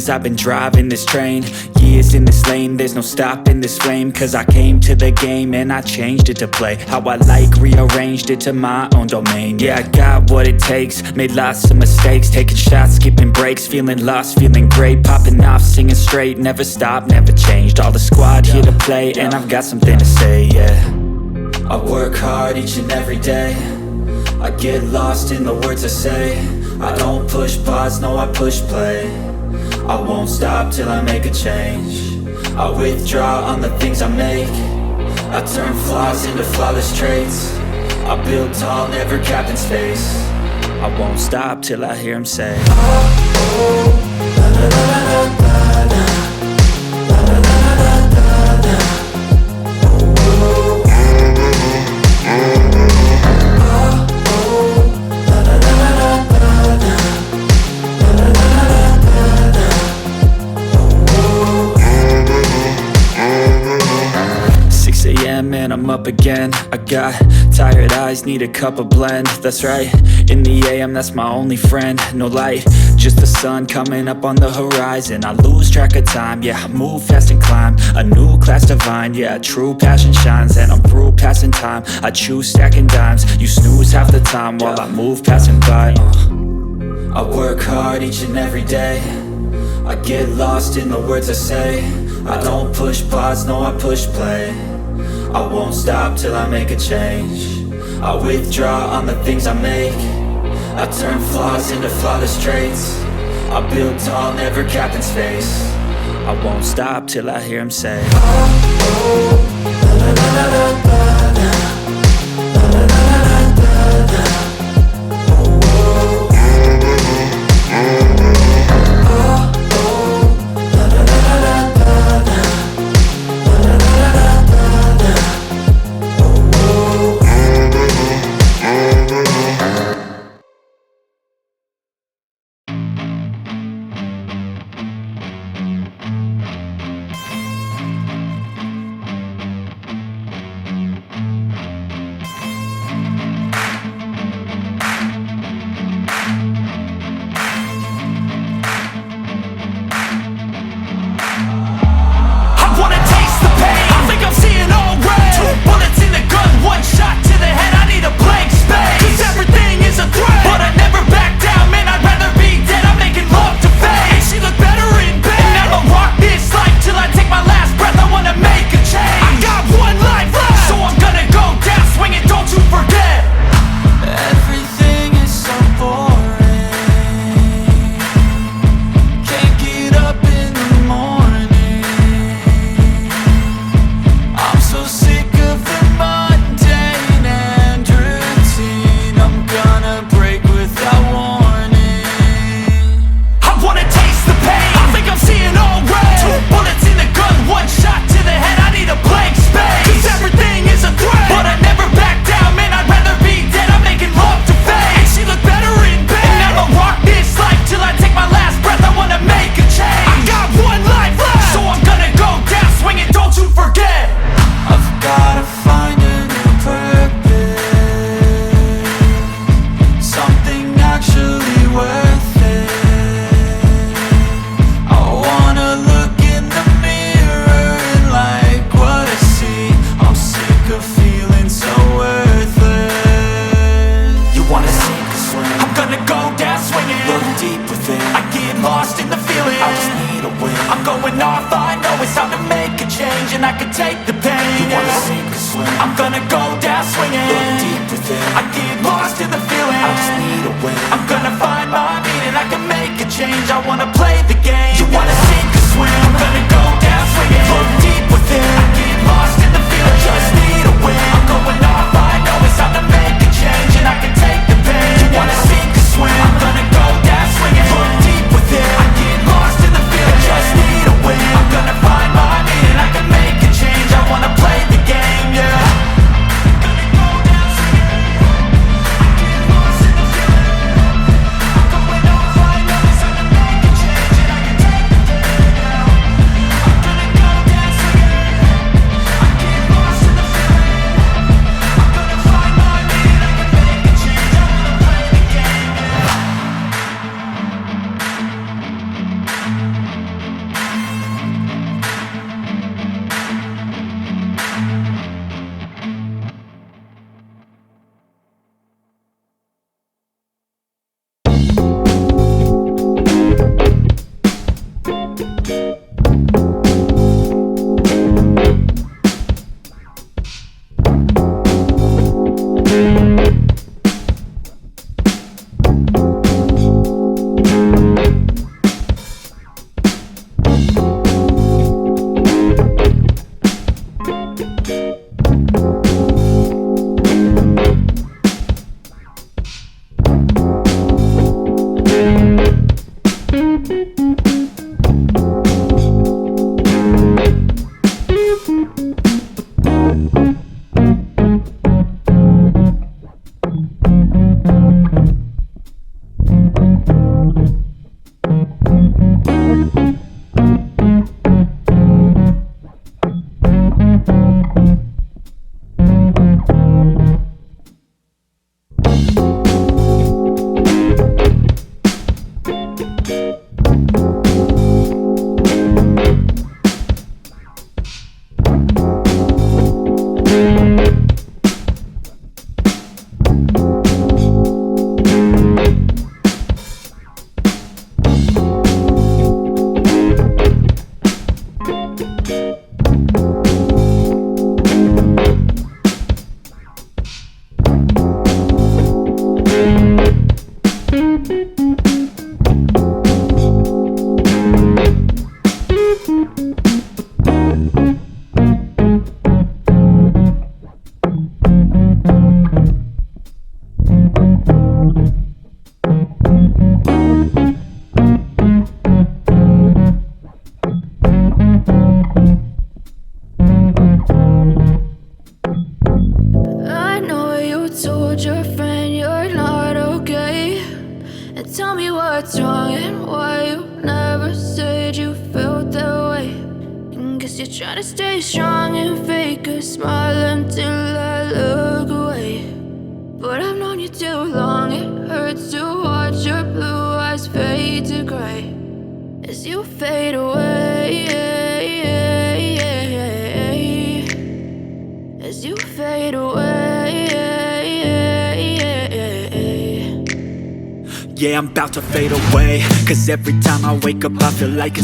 years I've been driving this train, years in this lane, there's no stopping this flame. Cause I came to the game and I changed it to play how I like, rearranged it to my own domain. Yeah, I got what it takes, made lots of mistakes, taking shots, skipping breaks, feeling lost, feeling great, popping off, singing straight, never stopped, never changed. All the squad here to play and I've got something to say, yeah. I work hard each and every day, I get lost in the words I say. I don't push pause, no I push play. I won't stop till I make a change. I withdraw on the things I make. I turn flaws into flawless traits. I build tall, never capped in space. I won't stop till I hear him say, oh, oh, la la la la la la. And I'm up again. I got tired eyes, need a cup of blend. That's right, in the AM, that's my only friend. No light, just the sun coming up on the horizon. I lose track of time, yeah, I move fast and climb a new class divine, yeah, true passion shines. And I'm through passing time, I choose stacking dimes. You snooze half the time while I move passing by. I work hard each and every day, I get lost in the words I say. I don't push pause, no I push play. I won't stop till I make a change. I withdraw on the things I make. I turn flaws into flawless traits. I build tall, never capped in space. I won't stop till I hear him say, oh, oh, la la la la la la. what's wrong and why you never said you felt that way. And guess you're trying to stay strong and fake a smile until I look away. But I've known you too long, it hurts to watch your blue eyes fade to gray as you fade away, as you fade away. Yeah, I'm about to fade away, 'cause every time I wake up I feel like it's